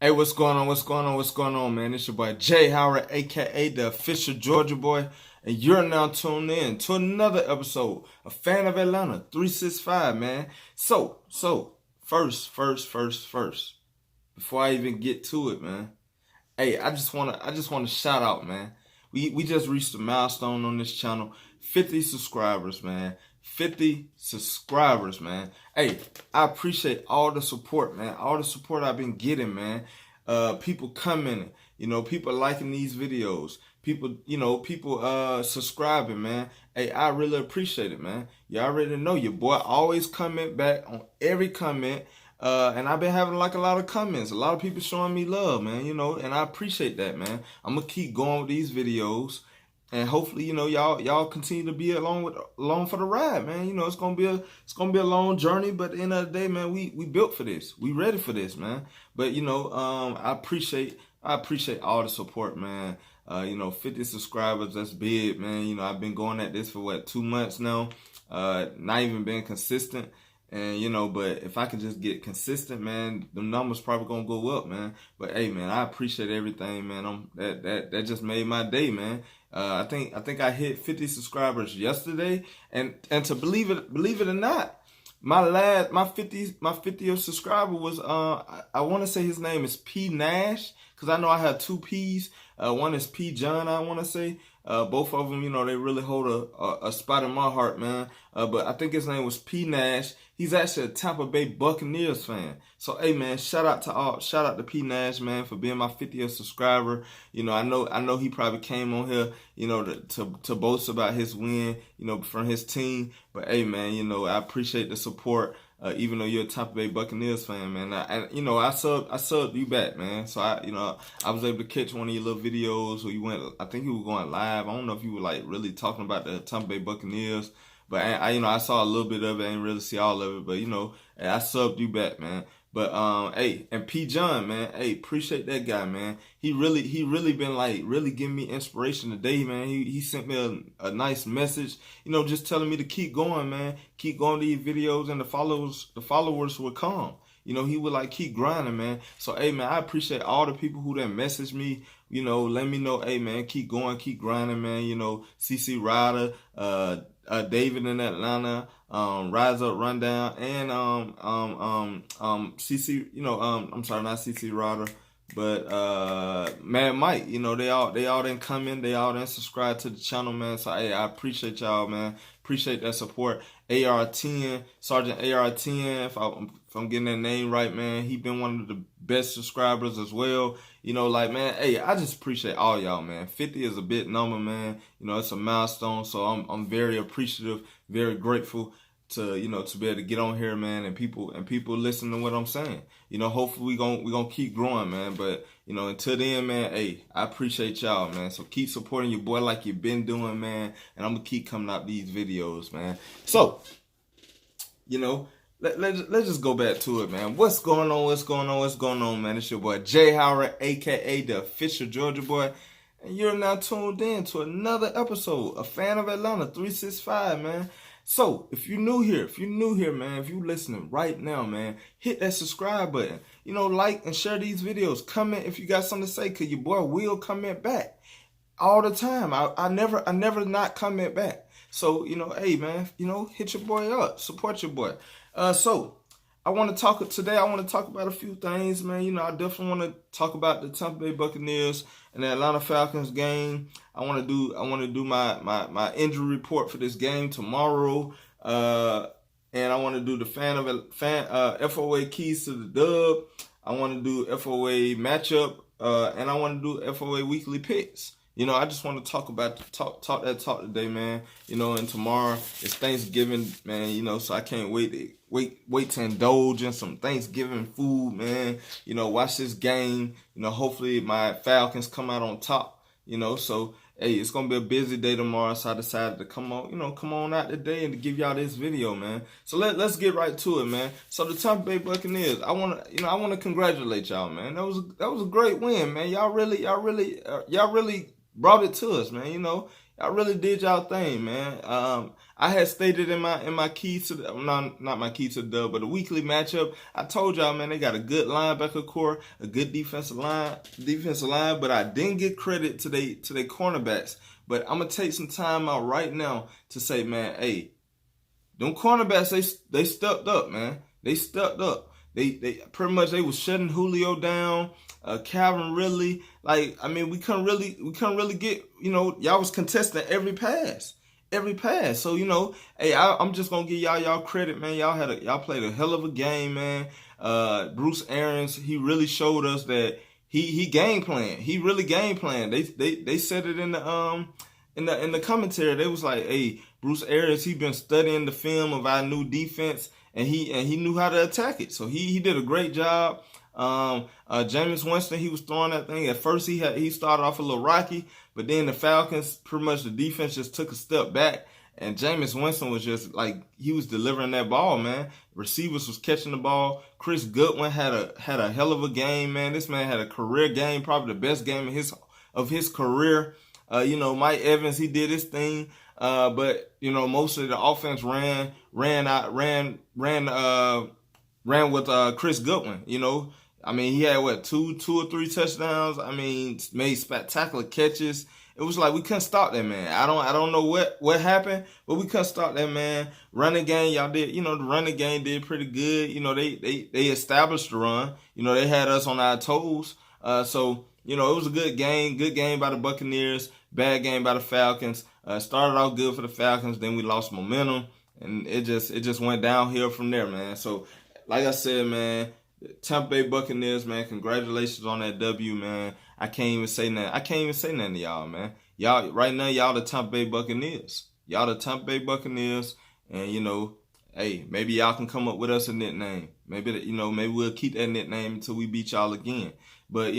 Hey, what's going on? What's going on? What's going on, man? It's your boy Jay Howard, aka the official Georgia boy, and you're now tuned in to another episode of Fan of Atlanta 365, man. First, before I even get to it, man. Hey, I just wanna shout out, man. We just reached a milestone on this channel, 50 subscribers, man. 50 subscribers, man. Hey, I appreciate all the support, man. All the support I've been getting, man. People commenting, people liking these videos. People subscribing, man. Hey, I really appreciate it, man. You already know your boy always comment back on every comment. And I've been having like a lot of comments, a lot of people showing me love, man, and I appreciate that, man. I'm gonna keep going with these videos, and hopefully, y'all continue to be along for the ride, man. It's gonna be a long journey, but at the end of the day, man, we built for this, we ready for this, man. But I appreciate all the support, man. 50 subscribers, that's big, man. I've been going at this for 2 months now, not even been consistent. And but if I can just get consistent, man, the numbers probably gonna go up, man. But hey, man, I appreciate everything, man. That just made my day, man. I think I hit 50 subscribers yesterday, and to believe it or not, my 50th subscriber was I want to say his name is P Nash, because I know I have two P's. One is P John, I want to say. Both of them, they really hold a spot in my heart, man. But I think his name was P Nash. He's actually a Tampa Bay Buccaneers fan. So, hey, man, shout out to P Nash, man, for being my 50th subscriber. I know he probably came on here, to boast about his win, from his team. But hey, man, I appreciate the support. Even though you're a Tampa Bay Buccaneers fan, man, I subbed you back, man. So I was able to catch one of your little videos where I think you were going live. I don't know if you were like really talking about the Tampa Bay Buccaneers, but I saw a little bit of it. I didn't really see all of it, but I subbed you back, man. But hey, and P John, man, hey, appreciate that guy, man. He really been like really giving me inspiration today, man. He sent me a nice message, just telling me to keep going, man. Keep going to these videos, and the followers will come. He would like keep grinding, man. So hey, man, I appreciate all the people who that message me. Let me know, hey, man, keep going, keep grinding, man. CC Ryder, David in Atlanta, Rise Up Rundown, and CC, I'm sorry, not CC Ryder, but Mad Mike, they all didn't come in, they all didn't subscribe to the channel, man. So hey, I appreciate y'all, man. Appreciate that support. AR10, Sergeant AR10, if I'm getting that name right, man. He been one of the best subscribers as well. Man, hey, I just appreciate all y'all, man. 50 is a big number, man. It's a milestone, so I'm very appreciative, very grateful to to be able to get on here, man, and people listen to what I'm saying. Hopefully we gonna keep growing, man. But until then, man, hey, I appreciate y'all, man. So keep supporting your boy like you've been doing, man, and I'm gonna keep coming out these videos, man. So let's just go back to it, man. What's going on, man? It's your boy Jay Howard, aka the official Georgia boy, and you're now tuned in to another episode of Fan of Atlanta 365, man. So if you're new here, man, if you're listening right now, man, hit that subscribe button. Like and share these videos. Comment if you got something to say, cause your boy will comment back all the time. I never not comment back. So hey, man, hit your boy up, support your boy. So I want to talk about a few things, man. I definitely want to talk about the Tampa Bay Buccaneers and the Atlanta Falcons game. I want to do my injury report for this game tomorrow. And I want to do the FOA keys to the dub. I want to do FOA matchup, and I want to do FOA weekly picks. I just want to talk that talk today, man. And tomorrow is Thanksgiving, man. So I can't wait to indulge in some Thanksgiving food, man. Watch this game. Hopefully my Falcons come out on top. So hey, it's gonna be a busy day tomorrow. So I decided to come on out today and to give y'all this video, man. So let's get right to it, man. So the Tampa Bay Buccaneers, I wanna congratulate y'all, man. That was a great win, man. Y'all really brought it to us, man. Y'all really did y'all thing, man. I had stated in my keys to the not my key to the dub, but the weekly matchup. I told y'all, man, they got a good linebacker core, a good defensive line, but I didn't get credit to they cornerbacks. But I'm gonna take some time out right now to say, man, hey, them cornerbacks, they stepped up, man. They stepped up. They pretty much they was shutting Julio down. Calvin Ridley, like, I mean, we couldn't really get, y'all was contesting every pass. So, hey, I'm just gonna give y'all credit, man. Y'all played a hell of a game, man. Bruce Arians, he really showed us that he game plan. He really game plan. They said it in the commentary. They was like, hey, Bruce Arians, he been studying the film of our new defense, and he knew how to attack it. So he did a great job. Jameis Winston, he was throwing that thing. At first, he started off a little rocky, but then the Falcons, pretty much the defense just took a step back, and Jameis Winston was just like, he was delivering that ball, man. Receivers was catching the ball. Chris Goodwin had a hell of a game, man. This man had a career game, probably the best game of his career. Mike Evans, he did his thing, but most of the offense ran with Chris Goodwin. I mean, he had two or three touchdowns. I mean, made spectacular catches. It was like we couldn't stop that man. I don't know what happened, but we couldn't stop that man. Running game, y'all did. The running game did pretty good. They established the run. They had us on our toes. So it was a good game. Good game by the Buccaneers. Bad game by the Falcons. Started off good for the Falcons, then we lost momentum, and it just went downhill from there, man. So, like I said, man, Tampa Bay Buccaneers, man, congratulations on that W, man. I can't even say nothing to y'all, man. Y'all right now, y'all the Tampa Bay Buccaneers. Y'all the Tampa Bay Buccaneers, and hey, maybe y'all can come up with us a nickname. Maybe maybe we'll keep that nickname until we beat y'all again. But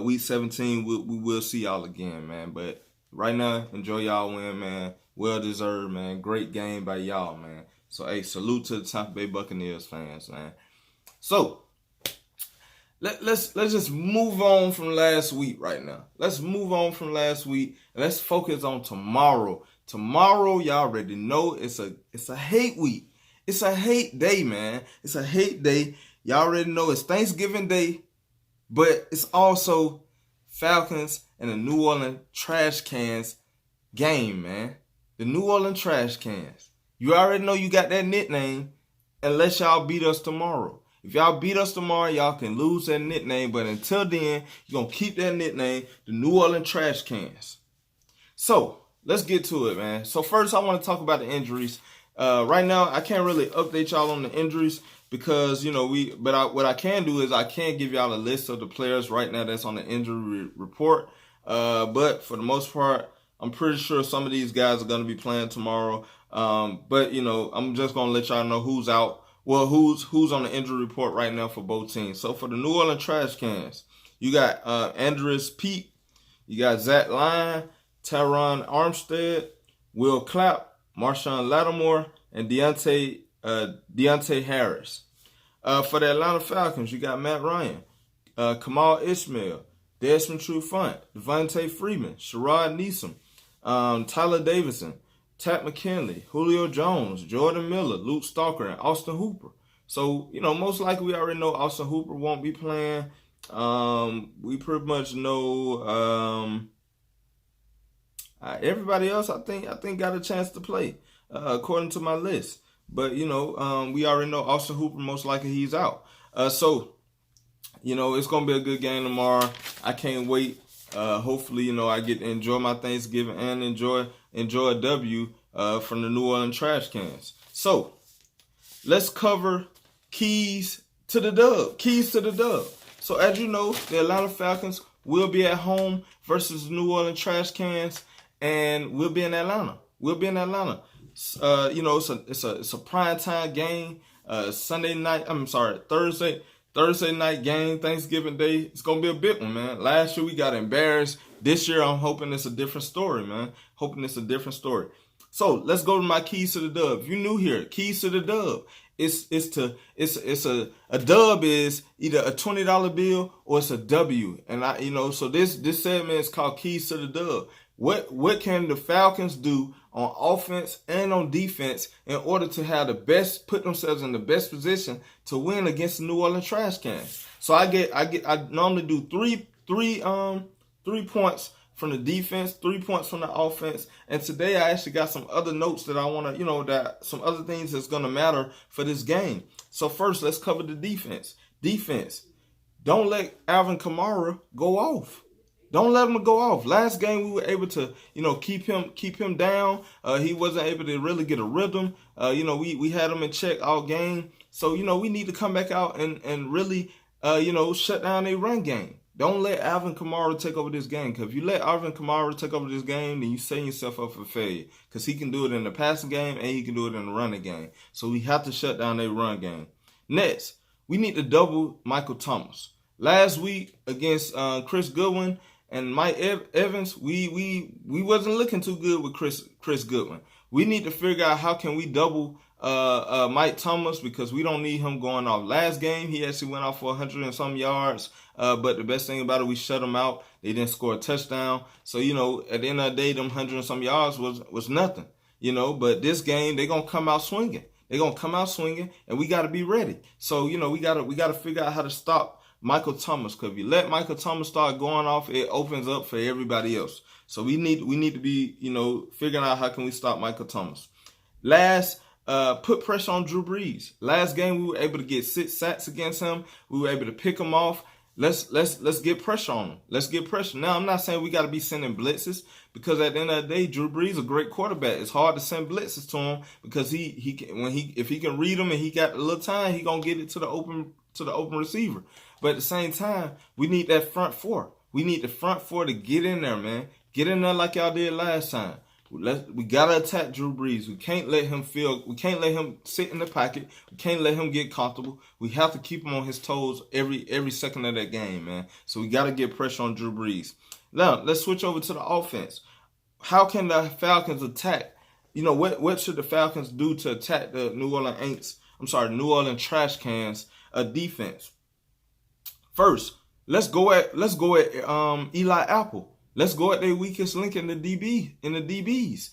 week 17, we will see y'all again, man. But right now, enjoy y'all win, man. Well deserved, man. Great game by y'all, man. So, hey, salute to the Tampa Bay Buccaneers fans, man. So, let's just move on from last week right now. Let's move on from last week, and let's focus on tomorrow. Tomorrow, y'all already know it's a hate week. It's a hate day, man. It's a hate day. Y'all already know it's Thanksgiving Day, but it's also Falcons and the New Orleans Trash Cans game, man. The New Orleans Trash Cans. You already know you got that nickname unless y'all beat us tomorrow. If y'all beat us tomorrow, y'all can lose that nickname. But until then, you're going to keep that nickname, the New Orleans Trash Cans. So, let's get to it, man. So, first, I want to talk about the injuries. Right now, I can't really update y'all on the injuries because, what I can do is I can give y'all a list of the players right now that's on the injury report. But for the most part, I'm pretty sure some of these guys are going to be playing tomorrow. But, I'm just going to let y'all know who's out. Well, who's on the injury report right now for both teams. So for the New Orleans Trash Cans, you got Andres Pete, you got Zach Lyon, Tyron Armstead, Will Clapp, Marshawn Lattimore, and Deontay Harris. For the Atlanta Falcons, you got Matt Ryan, Kamal Ishmael, Desmond Trufant, Devontae Freeman, Sherrod Neeson, Tyler Davidson, Tat McKinley, Julio Jones, Jordan Miller, Luke Stalker, and Austin Hooper. So, most likely we already know Austin Hooper won't be playing. We pretty much know everybody else I think got a chance to play, according to my list. But, we already know Austin Hooper, most likely he's out. So, it's going to be a good game tomorrow. I can't wait. Hopefully, I get to enjoy my Thanksgiving and enjoy a W from the New Orleans Trash Cans. So, let's cover keys to the dub. So, as you know, the Atlanta Falcons will be at home versus the New Orleans Trash Cans, and we'll be in Atlanta. It's a primetime game. Thursday night game, Thanksgiving Day. It's going to be a big one, man. Last year we got embarrassed. This year I'm hoping it's a different story, man. So let's go to my keys to the dub. If you're new here, keys to the dub. A dub is either a $20 bill or it's a W. And so this segment is called Keys to the Dub. What can the Falcons do on offense and on defense in order to have the best, put themselves in the best position to win against the New Orleans Trash Cans? So I normally do three points from the defense, 3 points from the offense. And today I actually got some other notes that I want to, that some other things that's going to matter for this game. So first, let's cover the defense. Defense. Don't let Alvin Kamara go off. Don't let him go off. Last game we were able to, keep him down. He wasn't able to really get a rhythm. We had him in check all game. So, we need to come back out and really, shut down a run game. Don't let Alvin Kamara take over this game. Because if you let Alvin Kamara take over this game, then you setting yourself up for failure. Because he can do it in the passing game and he can do it in the running game. So we have to shut down a run game. Next, we need to double Michael Thomas. Last week against Chris Goodwin and Mike Evans, we wasn't looking too good with Chris Goodwin. We need to figure out how can we double Mike Thomas, because we don't need him going off. Last game, he actually went off for 100 and some yards. But the best thing about it, we shut them out. They didn't score a touchdown. So, at the end of the day, them 100 and some yards was nothing. But this game, they're going to come out swinging. They're going to come out swinging, and we got to be ready. So, we got to figure out how to stop Michael Thomas, because if you let Michael Thomas start going off, it opens up for everybody else. So we need to be, figuring out how can we stop Michael Thomas. Last, put pressure on Drew Brees. Last game we were able to get 6 sacks against him. We were able to pick him off. Let's get pressure on him. Let's get pressure. Now, I'm not saying we got to be sending blitzes, because at the end of the day, Drew Brees is a great quarterback. It's hard to send blitzes to him, because if he can read them and he got a little time, he gonna get it to the open receiver. But at the same time, we need that front four. We need the front four to get in there, man. Get in there like y'all did last time. We gotta attack Drew Brees. We can't let him sit in the pocket. We can't let him get comfortable. We have to keep him on his toes every second of that game, man. So we gotta get pressure on Drew Brees. Now let's switch over to the offense. How can the Falcons attack? What should the Falcons do to attack the New Orleans Trash Cans defense? First, let's go at Eli Apple. Let's go at their weakest link in the DBs.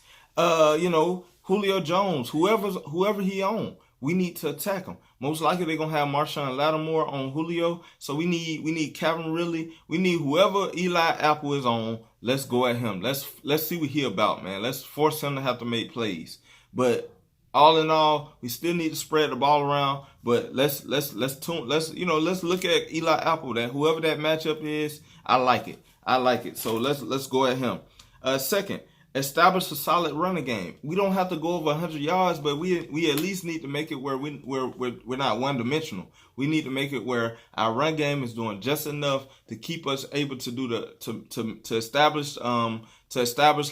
Julio Jones, whoever he on, we need to attack him. Most likely they're gonna have Marshawn Lattimore on Julio. So we need Calvin Ridley. We need whoever Eli Apple is on. Let's go at him. Let's see what he about, man. Let's force him to have to make plays. But all in all, we still need to spread the ball around. But let's look at Eli Apple. That whoever that matchup is, I like it. So let's go at him. Second, establish a solid running game. We don't have to go over 100 yards, but we at least need to make it where we're not one dimensional. We need to make it where our run game is doing just enough to keep us able to do to establish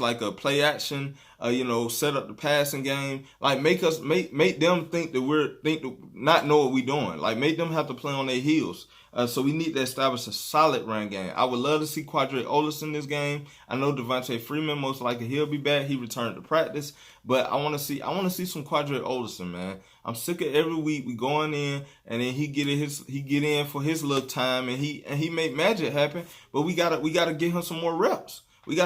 like a play action. Set up the passing game. Like make them think that not know what we're doing. Like make them have to play on their heels. So we need to establish a solid run game. I would love to see Quadre Olis in this game. I know Devontae Freeman, most likely he'll be back. He returned to practice, but I want to see some Quadre Olis, man. I'm sick of every week we going in and then he get in for his little time and he make magic happen. But we gotta get him some more reps. We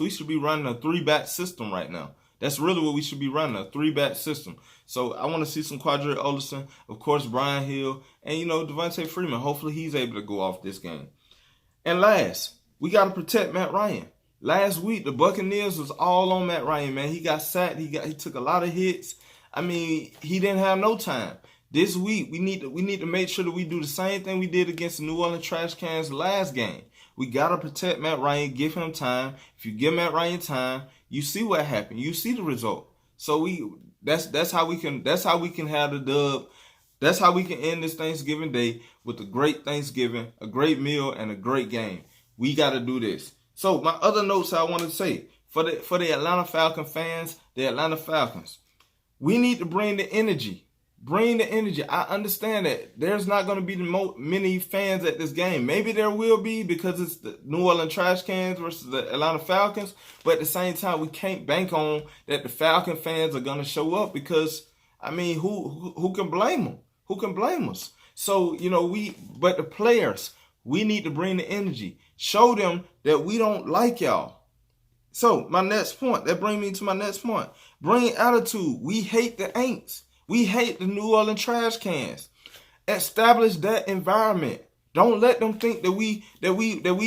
should be running a 3-back system right now. That's really what we should be running, a 3-back system. So I want to see some Quadre Olison, of course, Brian Hill, and, Devontae Freeman. Hopefully he's able to go off this game. And last, we got to protect Matt Ryan. Last week, the Buccaneers was all on Matt Ryan, man. He got sacked. He took a lot of hits. I mean, he didn't have no time. This week, we need to make sure that we do the same thing we did against the New Orleans Trash Cans last game. We got to protect Matt Ryan, give him time. If you give Matt Ryan time, you see what happened. You see the result. So that's how we can have the dub. That's how we can end this Thanksgiving Day with a great Thanksgiving, a great meal, and a great game. We got to do this. So my other notes I want to say for the Atlanta Falcon fans, the Atlanta Falcons, we need to bring the energy. Bring the energy. I understand that there's not going to be many fans at this game. Maybe there will be because it's the New Orleans Trash Cans versus the Atlanta Falcons. But at the same time, we can't bank on that the Falcon fans are going to show up because, I mean, who can blame them? Who can blame us? So, but the players, we need to bring the energy. Show them that we don't like y'all. So my next point, that brings me to my next point. Bring attitude. We hate the Aints. We hate the New Orleans trash cans. Establish that environment. Don't let them think that we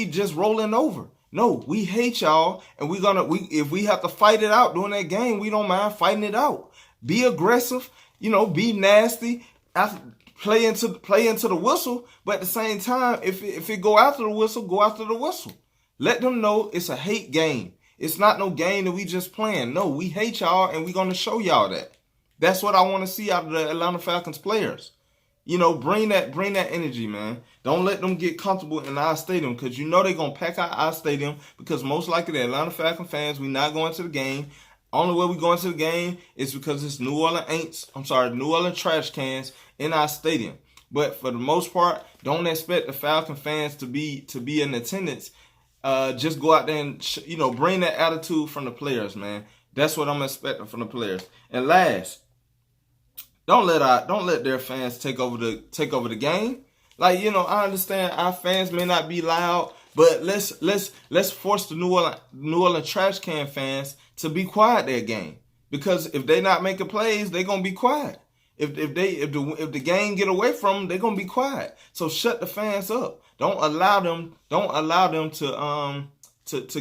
just rolling over. No, we hate y'all, and if we have to fight it out during that game, we don't mind fighting it out. Be aggressive, be nasty, play into the whistle, but at the same time, if it go after the whistle, go after the whistle. Let them know it's a hate game. It's not no game that we just playing. No, we hate y'all, and we're gonna show y'all that. That's what I want to see out of the Atlanta Falcons players. Bring that energy, man. Don't let them get comfortable in our stadium, because they're going to pack out our stadium, because most likely the Atlanta Falcon fans, we not going to the game. Only way we going to the game is because it's New Orleans trash cans in our stadium. But for the most part, don't expect the Falcon fans to be in attendance. Just go out there and, bring that attitude from the players, man. That's what I'm expecting from the players. And last, don't let their fans take over the game. Like, I understand our fans may not be loud, but let's force the New Orleans trash can fans to be quiet their game. Because if they not making plays, they're gonna be quiet. If the game get away from them, they're gonna be quiet. So shut the fans up. Don't allow them to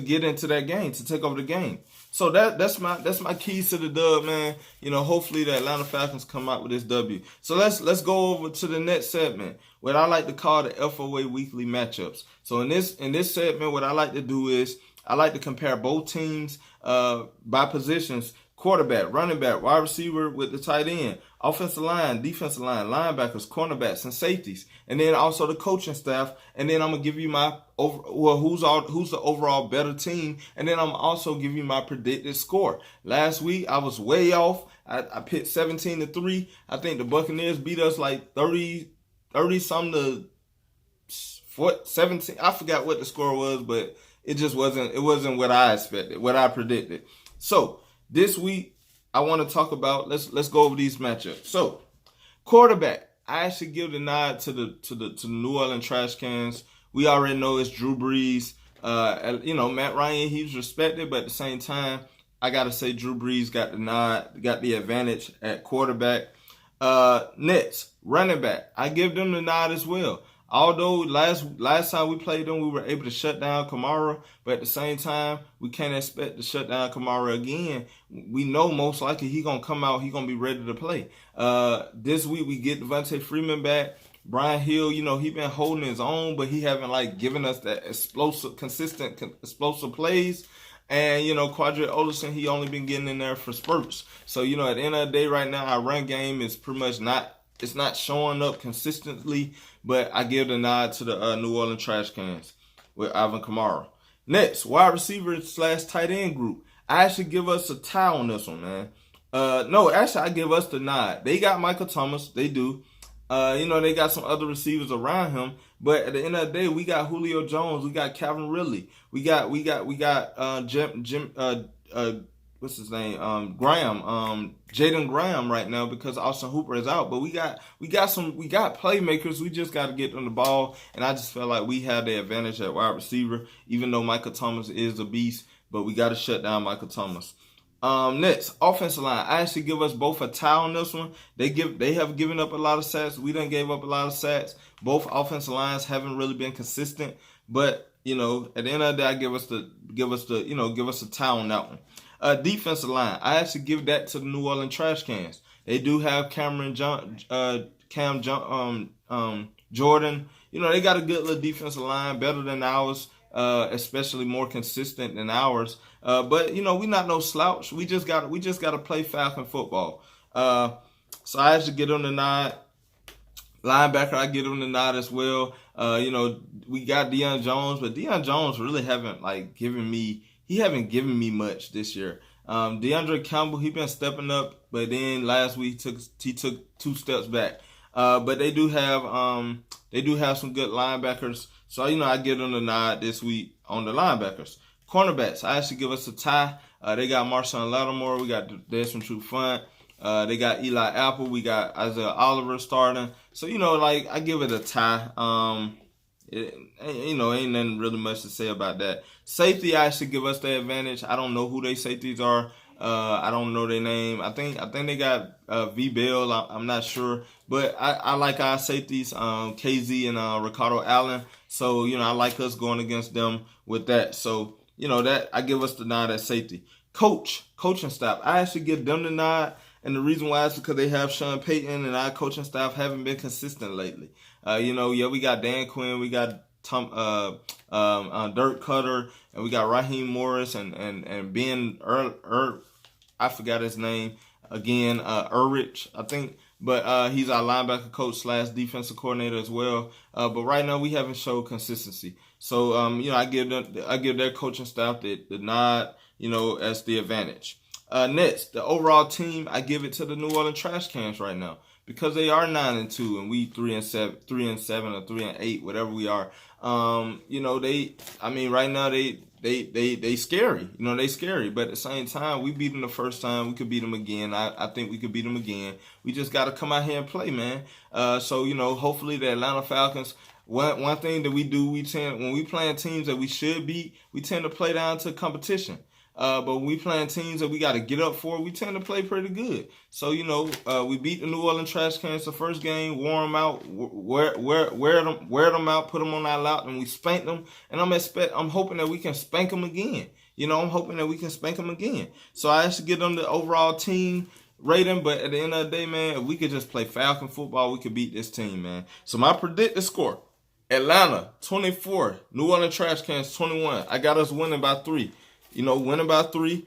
get into that game, to take over the game. So that's my keys to the dub, man. Hopefully the Atlanta Falcons come out with this W. So let's go over to the next segment, what I like to call the FOA weekly matchups. So in this segment, what I like to do is I like to compare both teams by positions: quarterback, running back, wide receiver with the tight end, offensive line, defensive line, linebackers, cornerbacks, and safeties, and then also the coaching staff. And then I'm gonna give you my who's the overall better team, and then I'm also give you my predicted score. Last week I was way off. I picked 17-3. I think the Buccaneers beat us like 30 something to 17. I forgot what the score was, but it just wasn't what I expected, what I predicted. So this week, I want to talk about, let's go over these matchups. So, quarterback, I actually give the nod to the New Orleans trash cans. We already know it's Drew Brees. Matt Ryan, he's respected, but at the same time, I gotta say Drew Brees got the nod, got the advantage at quarterback. Next, running back, I give them the nod as well. Although last time we played them, we were able to shut down Kamara, but at the same time, we can't expect to shut down Kamara again. We know most likely he's going to come out, he's going to be ready to play. This week, we get Devontae Freeman back. Brian Hill, he been holding his own, but he haven't given us that consistent explosive plays. And, Quadri Olison, he only been getting in there for spurts. So, at the end of the day right now, our run game is pretty much it's not showing up consistently, but I give the nod to the New Orleans trash cans with Alvin Kamara. Next, wide receiver / tight end group. I actually give us a tie on this one, man. I give us the nod. They got Michael Thomas. They do. They got some other receivers around him. But at the end of the day, we got Julio Jones. We got Calvin Ridley. We got Jim what's his name? Jaden Graham right now, because Austin Hooper is out. But we got playmakers. We just got to get them the ball, and I just felt like we had the advantage at wide receiver, even though Michael Thomas is a beast. But we got to shut down Michael Thomas. Next, offensive line. I actually give us both a tie on this one. They have given up a lot of sacks. We done gave up a lot of sacks. Both offensive lines haven't really been consistent. But at the end of the day, I give us a tie on that one. Defensive line. I actually give that to the New Orleans trash cans. They do have Jordan. They got a good little defensive line, better than ours, especially more consistent than ours. But we not no slouch. We just gotta play Falcon football. So I actually get them the nod. Linebacker, I get him the nod as well. We got Deion Jones, but Deion Jones really haven't given me much this year. DeAndre Campbell, he been stepping up, but then last week he took 2 steps back. But they do have some good linebackers. So I give them the nod this week on the linebackers. Cornerbacks, I actually give us a tie. They got Marshawn Lattimore, we got Desmond Trufant. They got Eli Apple, we got Isaiah Oliver starting. So I give it a tie. Ain't nothing really much to say about that. Safety, I should give us the advantage. I don't know who they safeties are. I don't know their name. I think they got V Bell. I'm not sure, but I like our safeties, KZ and Ricardo Allen. So I like us going against them with that. So that I give us the nod at safety. Coaching staff, I actually give them the nod. And the reason why is because they have Sean Payton, and our coaching staff haven't been consistent lately. We got Dan Quinn, we got Dirk Cutter, and we got Raheem Morris and Ben I forgot his name again, Ulrich, I think. But he's our linebacker coach / defensive coordinator as well. But right now we haven't showed consistency. So I give their coaching staff the nod, as the advantage. Next, the overall team, I give it to the New Orleans Trash Cans right now because they are 9-2 and we 3-7 or 3-8, whatever we are. Right now they scary. They scary, but at the same time, we beat them the first time. We could beat them again. I think we could beat them again. We just got to come out here and play, man. Hopefully the Atlanta Falcons. One thing that we do, when we playing teams that we should beat, we tend to play down to competition. But when we playing teams that we got to get up for, we tend to play pretty good. So, we beat the New Orleans Trash Cans the first game, wore them out, wear them out, put them on our lap, and we spanked them. And I'm hoping that we can spank them again. I'm hoping that we can spank them again. So I actually give them the overall team rating, but at the end of the day, man, if we could just play Falcon football, we could beat this team, man. So my predicted score, Atlanta 24, New Orleans Trash Cans 21. I got us winning by 3. Winning by 3.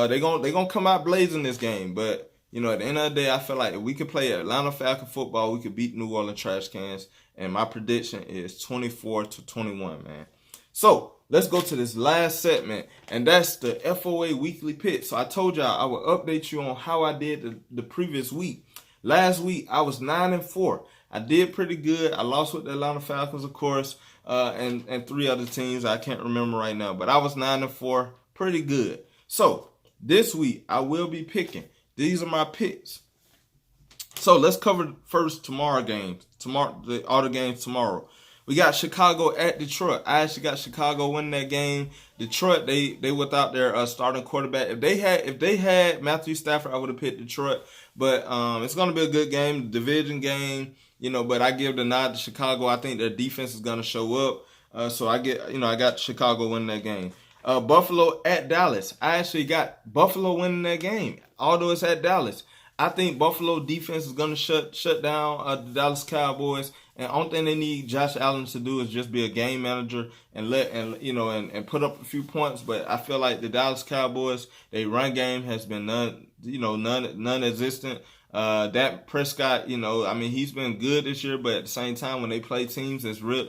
They gonna come out blazing this game. But at the end of the day, I feel like if we could play Atlanta Falcon football, we could beat New Orleans Trash Cans. And my prediction is 24-21, man. So let's go to this last segment, and that's the FOA weekly pick. So I told y'all I would update you on how I did the previous week. Last week I was 9-4. I did pretty good. I lost with the Atlanta Falcons, of course, and 3 other teams I can't remember right now. But I was 9-4. Pretty good. So this week I will be picking. These are my picks. So let's cover first all the games tomorrow. We got Chicago at Detroit. I actually got Chicago winning that game. Detroit, they without their starting quarterback. If they had Matthew Stafford, I would have picked Detroit. But it's gonna be a good game, division game. But I give the nod to Chicago. I think their defense is gonna show up. So I got Chicago winning that game. Buffalo at Dallas. I actually got Buffalo winning that game, although it's at Dallas. I think Buffalo defense is going to shut down the Dallas Cowboys, and the only thing they need Josh Allen to do is just be a game manager and put up a few points. But I feel like the Dallas Cowboys, their run game has been non-existent. Dak Prescott, he's been good this year, but at the same time, when they play teams that's good,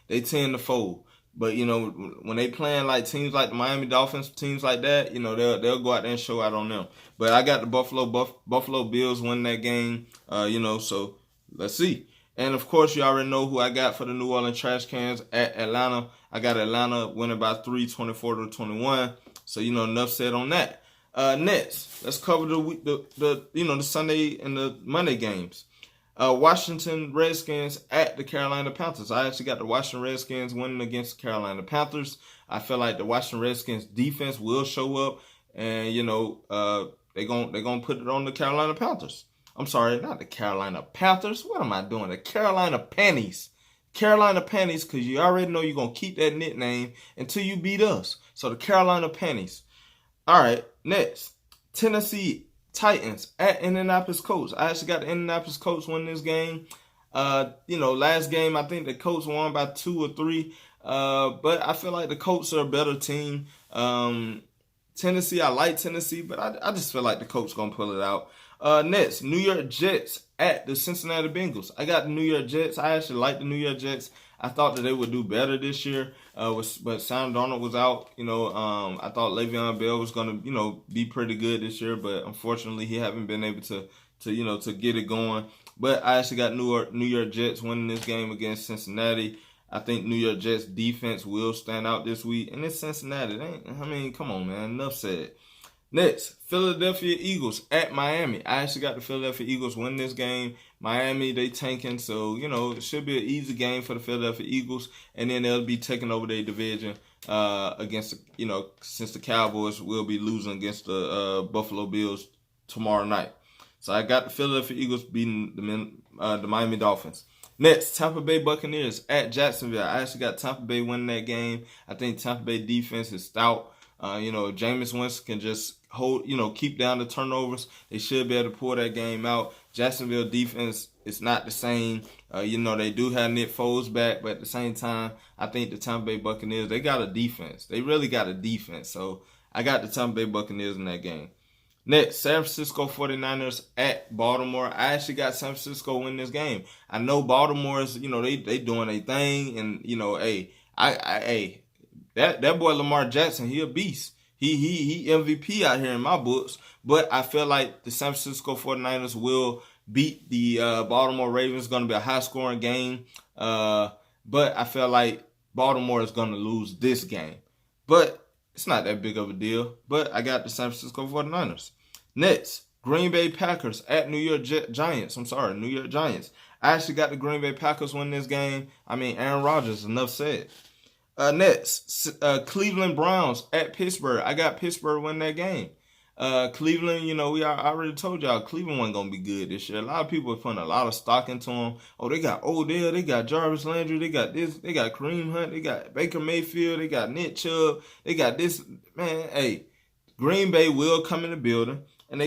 they tend to fold. But when they playing like teams like the Miami Dolphins, teams like that, they'll go out there and show out on them. But I got the Buffalo Bills winning that game. So let's see. And of course, you already know who I got for the New Orleans Trash Cans at Atlanta. I got Atlanta winning by 3, 24-21. So enough said on that. Next, let's cover the Sunday and the Monday games. Washington Redskins at the Carolina Panthers. I actually got the Washington Redskins winning against the Carolina Panthers. I feel like the Washington Redskins defense will show up, and they're gonna put it on the Carolina Panthers. I'm sorry, not the Carolina Panthers. What am I doing? The Carolina Panties. Carolina Panties, because you already know you're gonna keep that nickname until you beat us. So the Carolina Panties. All right, next, Tennessee Titans at Indianapolis Colts. I actually got the Indianapolis Colts winning this game. Last game I think the Colts won by 2 or 3. But I feel like the Colts are a better team. Tennessee, I like Tennessee, but I just feel like the Colts gonna pull it out. Next, New York Jets at the Cincinnati Bengals. I got the New York Jets. I actually like the New York Jets. I thought that they would do better this year, but Sam Darnold was out. I thought Le'Veon Bell was gonna, be pretty good this year, but unfortunately he haven't been able to get it going. But I actually got New York Jets winning this game against Cincinnati. I think New York Jets defense will stand out this week, and it's Cincinnati. Come on, man. Enough said. Next, Philadelphia Eagles at Miami. I actually got the Philadelphia Eagles win this game. Miami, they tanking, so, it should be an easy game for the Philadelphia Eagles. And then they'll be taking over their division against, since the Cowboys will be losing against the Buffalo Bills tomorrow night. So I got the Philadelphia Eagles beating the Miami Dolphins. Next, Tampa Bay Buccaneers at Jacksonville. I actually got Tampa Bay winning that game. I think Tampa Bay defense is stout. If Jameis Winston can just keep down the turnovers, they should be able to pull that game out. Jacksonville defense is not the same. They do have Nick Foles back, but at the same time, I think the Tampa Bay Buccaneers, they got a defense. They really got a defense. So I got the Tampa Bay Buccaneers in that game. Next, San Francisco 49ers at Baltimore. I actually got San Francisco win this game. I know Baltimore is, they doing a thing, and that boy Lamar Jackson, he a beast. He MVP out here in my books. But I feel like the San Francisco 49ers will beat the Baltimore Ravens. It's going to be a high-scoring game. But I feel like Baltimore is going to lose this game. But it's not that big of a deal. But I got the San Francisco 49ers. Next, Green Bay Packers at New York Giants. New York Giants. I actually got the Green Bay Packers win this game. Aaron Rodgers, enough said. Next, Cleveland Browns at Pittsburgh. I got Pittsburgh win that game. Cleveland, I already told y'all Cleveland wasn't going to be good this year. A lot of people are putting a lot of stock into them. Oh, they got Odell, they got Jarvis Landry, they got this, they got Kareem Hunt, they got Baker Mayfield, they got Nick Chubb, they got this. Man, hey, Green Bay will come in the building, and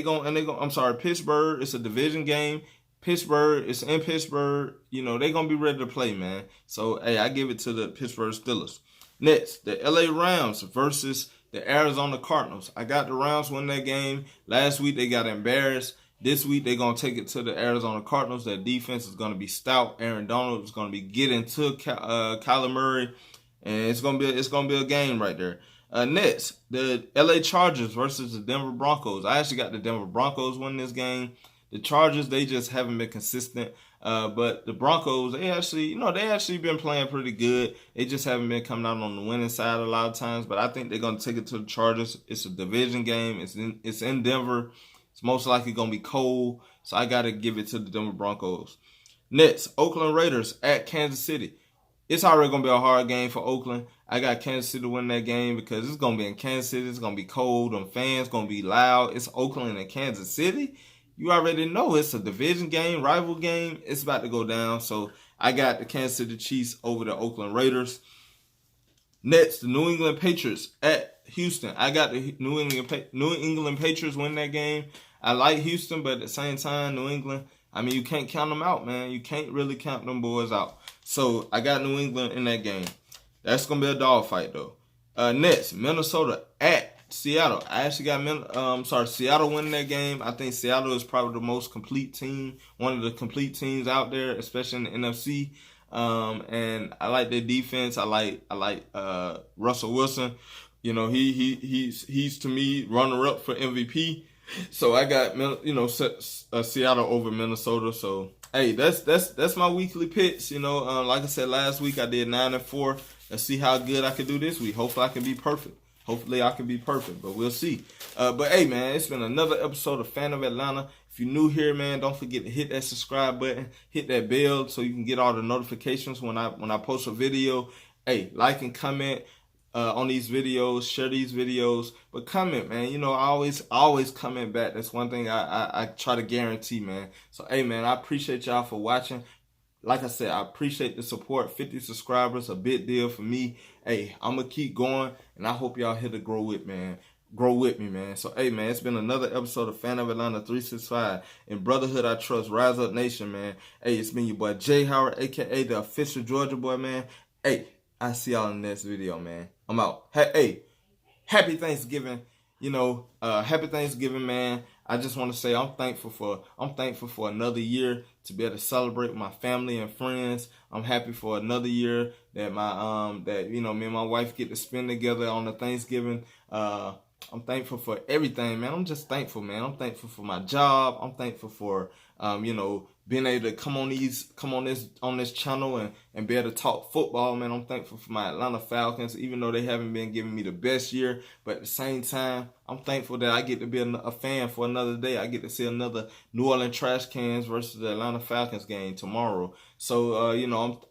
Pittsburgh, it's a division game. Pittsburgh, it's in Pittsburgh. They're going to be ready to play, man. So, hey, I give it to the Pittsburgh Steelers. Next, the LA Rams versus the Arizona Cardinals. I got the Rams win that game. Last week, they got embarrassed. This week, they're going to take it to the Arizona Cardinals. Their defense is going to be stout. Aaron Donald is going to be getting to Kyler Murray. And it's going to be a game right there. Next, the LA Chargers versus the Denver Broncos. I actually got the Denver Broncos win this game. The Chargers, they just haven't been consistent. But the Broncos, they actually been playing pretty good. They just haven't been coming out on the winning side a lot of times. But I think they're going to take it to the Chargers. It's a division game. It's in Denver. It's most likely going to be cold. So I got to give it to the Denver Broncos. Next, Oakland Raiders at Kansas City. It's already going to be a hard game for Oakland. I got Kansas City to win that game because it's going to be in Kansas City. It's going to be cold. Them fans going to be loud. It's Oakland and Kansas City. You already know it's a division game, rival game. It's about to go down. So I got the Kansas City Chiefs over the Oakland Raiders. Next, the New England Patriots at Houston. I got the New England Patriots win that game. I like Houston, but at the same time, New England, you can't count them out, man. You can't really count them boys out. So I got New England in that game. That's going to be a dogfight, though. Next, Minnesota at Seattle. I actually got Seattle winning that game. I think Seattle is probably the most complete team, one of the complete teams out there, especially in the NFC. And I like their defense. I like Russell Wilson. He's to me runner up for MVP. So I got Seattle over Minnesota. So hey, that's my weekly picks. Like I said last week, I did 9-4. Let's see how good I can do this week. Hopefully I can be perfect. But we'll see. But hey, man, it's been another episode of Fan of Atlanta. If you're new here, man, don't forget to hit that subscribe button, hit that bell so you can get all the notifications when I post a video. Hey, like and comment on these videos, share these videos, but comment, man. I always comment back. That's one thing I try to guarantee, man. So hey, man, I appreciate y'all for watching. Like I said, I appreciate the support. 50 subscribers, a big deal for me. Hey, I'm going to keep going, and I hope y'all here to grow with me, man. So, hey, man, it's been another episode of Fan of Atlanta 365. In Brotherhood, I Trust. Rise Up Nation, man. Hey, it's been your boy, Jay Howard, a.k.a. the official Georgia boy, man. Hey, I see y'all in the next video, man. I'm out. Hey, happy Thanksgiving. Happy Thanksgiving, man. I just want to say I'm thankful for another year to be able to celebrate with my family and friends. I'm happy for another year that me and my wife get to spend together on the Thanksgiving. I'm thankful for everything, man. I'm just thankful, man. I'm thankful for my job. I'm thankful for being able to come on this channel and be able to talk football, man. I'm thankful for my Atlanta Falcons, even though they haven't been giving me the best year. But at the same time, I'm thankful that I get to be a fan for another day. I get to see another New Orleans Trash Cans versus the Atlanta Falcons game tomorrow. So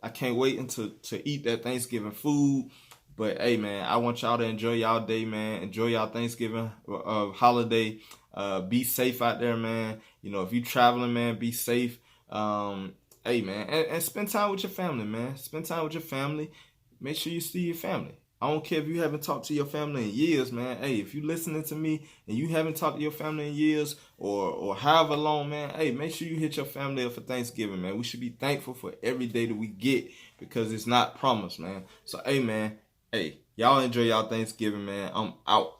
I can't wait until to eat that Thanksgiving food. But hey, man, I want y'all to enjoy y'all day, man. Enjoy y'all Thanksgiving holiday. Be safe out there, man. If you traveling, man, be safe. Hey, man, and spend time with your family, man. Spend time with your family. Make sure you see your family. I don't care if you haven't talked to your family in years, man. Hey, if you listening to me and you haven't talked to your family in years or however long, man, hey, make sure you hit your family up for Thanksgiving, man. We should be thankful for every day that we get because it's not promised, man. So, hey, man, hey, y'all enjoy y'all Thanksgiving, man. I'm out.